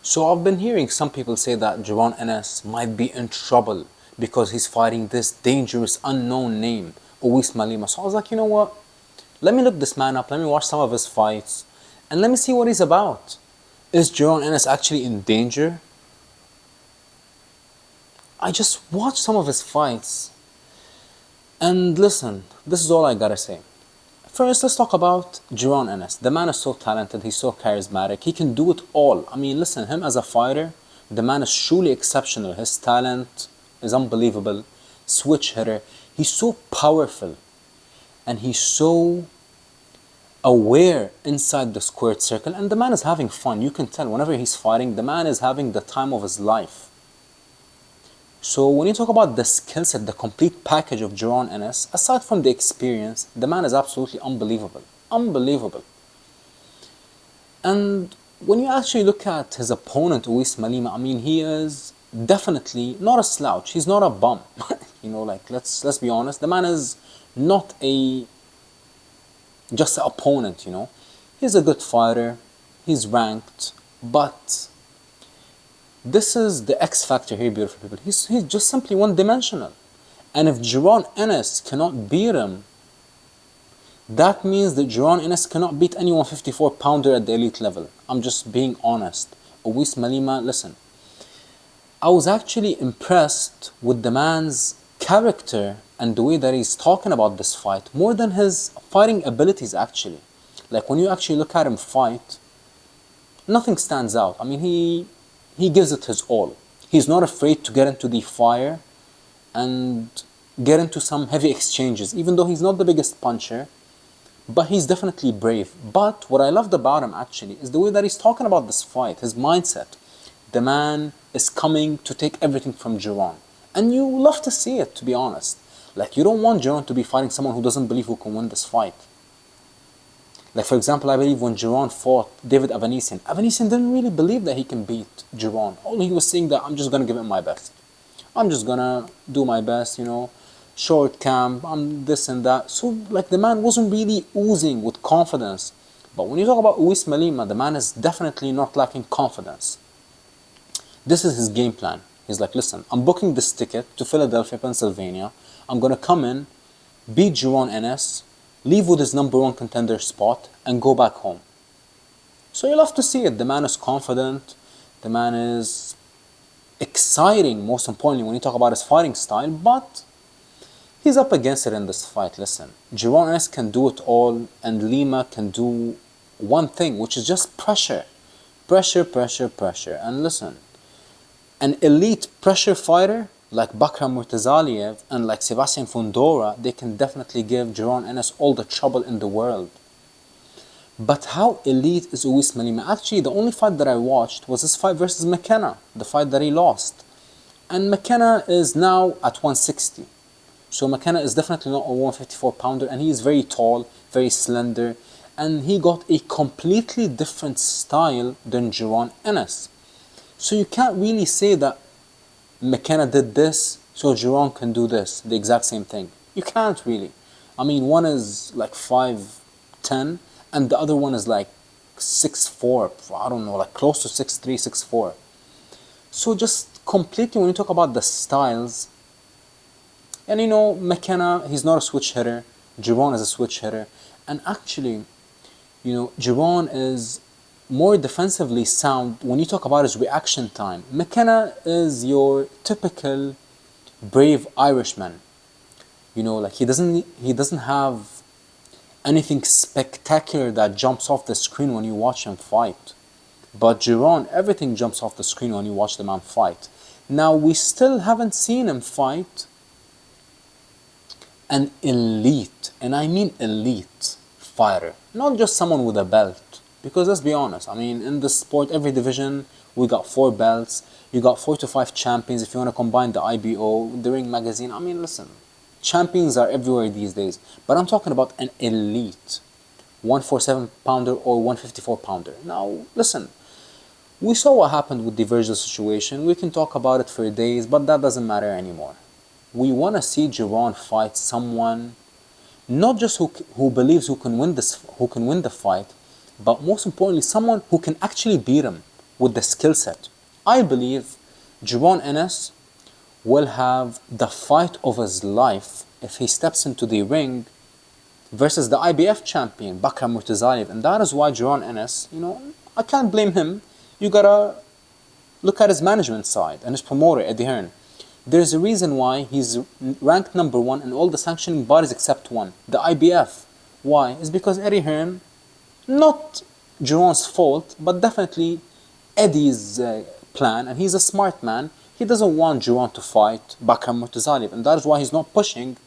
So I've been hearing some people say that Jaron Ennis might be in trouble because he's fighting this dangerous unknown name, Uisma Lima. So I was like, you know what? Let me look this man up, let me watch some of his fights, and let me see what he's about. Is Jaron Ennis actually in danger? I just watched some of his fights, and listen, this is all I gotta say. First, let's talk about Jaron Ennis. The man is so talented, he's so charismatic, he can do it all. I mean, listen, him as a fighter, the man is truly exceptional. His talent is unbelievable. Switch hitter, he's so powerful, and he's so aware inside the squared circle, and the man is having fun. You can tell whenever he's fighting, the man is having the time of his life. So when you talk about the skill set, the complete package of Jaron Ennis, aside from the experience, the man is absolutely unbelievable. Unbelievable. And when you actually look at his opponent, Uisma Lima, I mean, he is definitely not a slouch. He's not a bum. You know, like, let's be honest. The man is not just an opponent, you know. He's a good fighter. He's ranked. But this is the X factor here, beautiful people. He's just simply one-dimensional. And if Jaron Ennis cannot beat him, that means that Jaron Ennis cannot beat any 154-pounder at the elite level. I'm just being honest. Uisma Lima, listen. I was actually impressed with the man's character and the way that he's talking about this fight, more than his fighting abilities, actually. Like, when you actually look at him fight, nothing stands out. I mean, he gives it his all. He's not afraid to get into the fire and get into some heavy exchanges, even though he's not the biggest puncher, but he's definitely brave. But what I loved about him, actually, is the way that he's talking about this fight, his mindset. The man is coming to take everything from Jaron. And you love to see it, to be honest. Like, you don't want Jaron to be fighting someone who doesn't believe who can win this fight. Like, for example, I believe when Jaron fought David Avanesyan didn't really believe that he can beat Jaron. All he was saying that, I'm just going to give it my best. I'm just going to do my best, you know, short camp, I'm this and that. So, like, the man wasn't really oozing with confidence. But when you talk about Uisma Lima, the man is definitely not lacking confidence. This is his game plan. He's like, listen, I'm booking this ticket to Philadelphia, Pennsylvania. I'm going to come in, beat Jaron Ennis, leave with his #1 contender spot, and go back home. So you love to see it. The man is confident. The man is exciting, most importantly, when you talk about his fighting style. But he's up against it in this fight. Listen, Jaron Ennis can do it all, and Lima can do one thing, which is just pressure. Pressure, pressure, pressure. And listen, an elite pressure fighter like Bakram Murtazaliev and like Sebastian Fundora, they can definitely give Jaron Ennis all the trouble in the world. But how elite is Uisma Lima? Actually, the only fight that I watched was his fight versus McKenna, the fight that he lost. And McKenna is now at 160. So McKenna is definitely not a 154-pounder, and he is very tall, very slender, and he got a completely different style than Jaron Ennis. So you can't really say that McKenna did this, so Jaron can do this, the exact same thing. You can't really. I mean, one is like 5'10", and the other one is like 6'4", I don't know, like close to 6'3", 6'4". So just completely, when you talk about the styles, and you know, McKenna, he's not a switch hitter, Jaron is a switch hitter, and actually, you know, Jaron is more defensively sound when you talk about his reaction time. McKenna is your typical brave Irishman. You know, like he doesn't have anything spectacular that jumps off the screen when you watch him fight. But Jaron, everything jumps off the screen when you watch the man fight. Now, we still haven't seen him fight an elite, and I mean elite fighter, not just someone with a belt. Because let's be honest, I mean, in this sport, every division, we got 4 belts. You got 4 to 5 champions if you want to combine the IBO, the Ring Magazine. I mean, listen, champions are everywhere these days. But I'm talking about an elite 147-pounder or 154-pounder. Now, listen, we saw what happened with the Virgil situation. We can talk about it for days, but that doesn't matter anymore. We want to see Jaron fight someone, not just who believes who can win the fight, but most importantly, someone who can actually beat him. with the skill set. I believe Jaron Ennis will have the fight of his life if he steps into the ring versus the IBF champion, Bakram Murtazaliev. And that is why Jaron Ennis, I can't blame him. You gotta look at his management side and his promoter, Eddie Hearn. There's a reason why he's ranked number 1 in all the sanctioning bodies except one, the IBF. Why? It's because Eddie Hearn, not Jaron's fault, but definitely Eddie's plan, and he's a smart man. He doesn't want Jaron to fight Bakram Murtazaliev, and that is why he's not pushing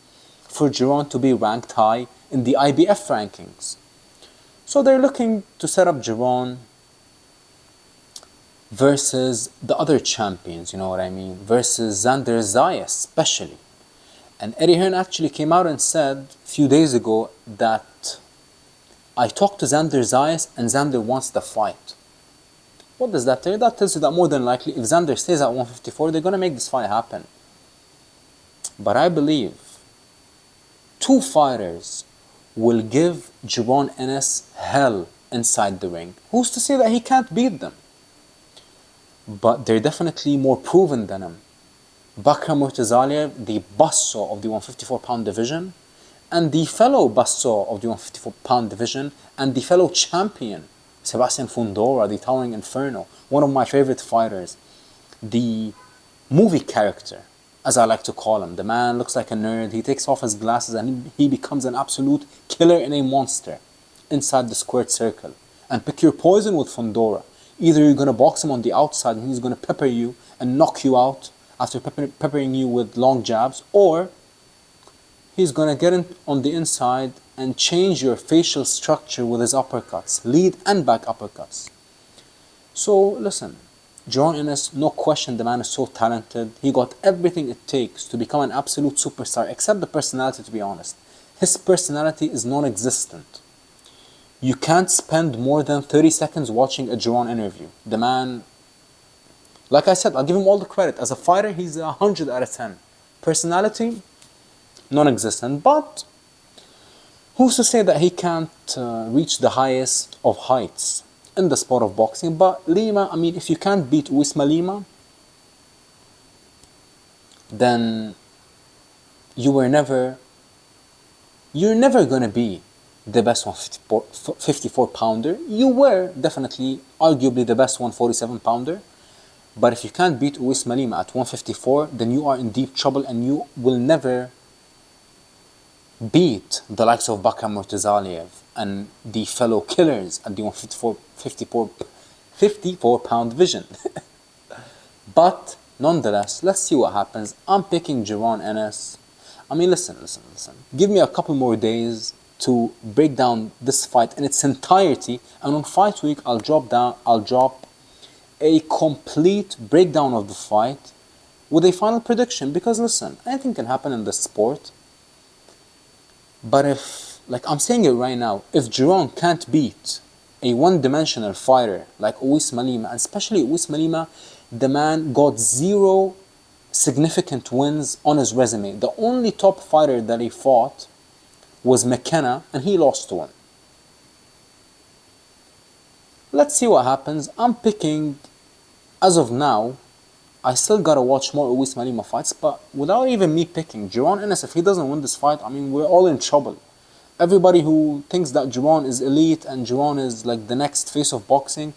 for Jaron to be ranked high in the IBF rankings. So they're looking to set up Jaron versus the other champions, you know what I mean, versus Xander Zayas especially. And Eddie Hearn actually came out and said a few days ago that I talked to Xander Zayas and Xander wants the fight. What does that tell you? That tells you that more than likely, if Xander stays at 154, they're going to make this fight happen. But I believe 2 fighters will give Jaron Ennis hell inside the ring. Who's to say that he can't beat them? But they're definitely more proven than him. Bakram Murtazaliev, the basso of the 154-pound division, and the fellow basso of the 154-pound division, and the fellow champion, Sebastian Fundora, the Towering Inferno, one of my favorite fighters. The movie character, as I like to call him. The man looks like a nerd. He takes off his glasses and he becomes an absolute killer and a monster inside the squared circle. And pick your poison with Fundora. Either you're going to box him on the outside and he's going to pepper you and knock you out after peppering you with long jabs, or he's going to get in on the inside and change your facial structure with his uppercuts, lead and back uppercuts. So listen, Jaron Ennis, no question, the man is so talented. He got everything it takes to become an absolute superstar, except the personality, to be honest. His personality is non-existent. You can't spend more than 30 seconds watching a Jaron interview. The man, like I said, I'll give him all the credit. As a fighter, he's 100 out of 10. Personality, non-existent. But who's to say that he can't reach the highest of heights in the sport of boxing? But Lima, I mean, if you can't beat Uisma Lima, then you're never going to be the best 154 pounder. You were definitely, arguably, the best 147 pounder. But if you can't beat Uisma Lima at 154, then you are in deep trouble and you will never beat the likes of Bakram Murtazaliev and the fellow killers at the 154 pound division. But nonetheless, let's see what happens. I'm picking Jaron Ennis. I mean, listen. Give me a couple more days to break down this fight in its entirety, and on fight week I'll drop a complete breakdown of the fight with a final prediction. Because listen, anything can happen in this sport. But if, like I'm saying it right now, if Jaron can't beat a one-dimensional fighter like Uisma Lima, and especially Uisma Lima, the man got 0 significant wins on his resume. The only top fighter that he fought was McKenna, and he lost to him. Let's see what happens. I'm picking, as of now, I still gotta watch more Uisma Lima fights, but without even me picking, Jaron Ennis, if he doesn't win this fight, I mean, we're all in trouble. Everybody who thinks that Jaron is elite and Jaron is like the next face of boxing,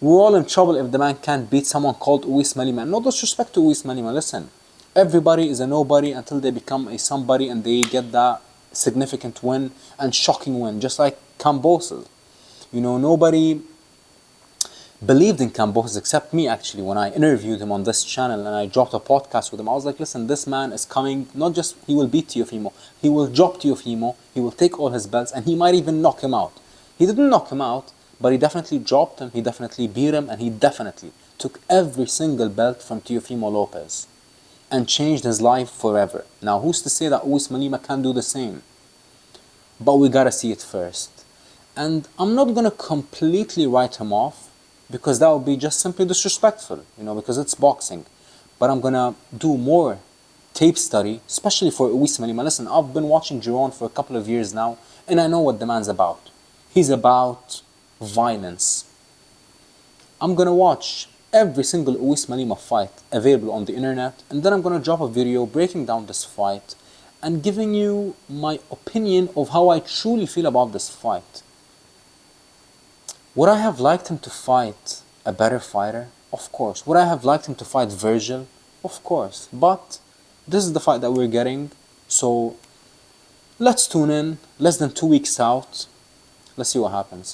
we're all in trouble if the man can't beat someone called Uisma Lima. No disrespect to Uisma Lima, listen. Everybody is a nobody until they become a somebody and they get that significant win and shocking win, just like Kambosos. You know, nobody believed in Kambosos except me, actually. When I interviewed him on this channel and I dropped a podcast with him, I was like, listen, this man is coming, not just he will beat Teofimo, he will drop Teofimo, he will take all his belts, and he might even knock him out. He didn't knock him out, but he definitely dropped him, he definitely beat him, and he definitely took every single belt from Teofimo Lopez and changed his life forever. Now, who's to say that Uisma Lima can do the same? But we gotta see it first. And I'm not gonna completely write him off, because that would be just simply disrespectful, you know, because it's boxing. But I'm gonna do more tape study, especially for Uisma Lima. Listen, I've been watching Jaron for a couple of years now, and I know what the man's about. He's about violence. I'm gonna watch every single Uisma Lima fight available on the internet, and then I'm gonna drop a video breaking down this fight and giving you my opinion of how I truly feel about this fight. Would I have liked him to fight a better fighter? Of course. Would I have liked him to fight Virgil? Of course. But this is the fight that we're getting, so let's tune in. Less than 2 weeks out. Let's see what happens.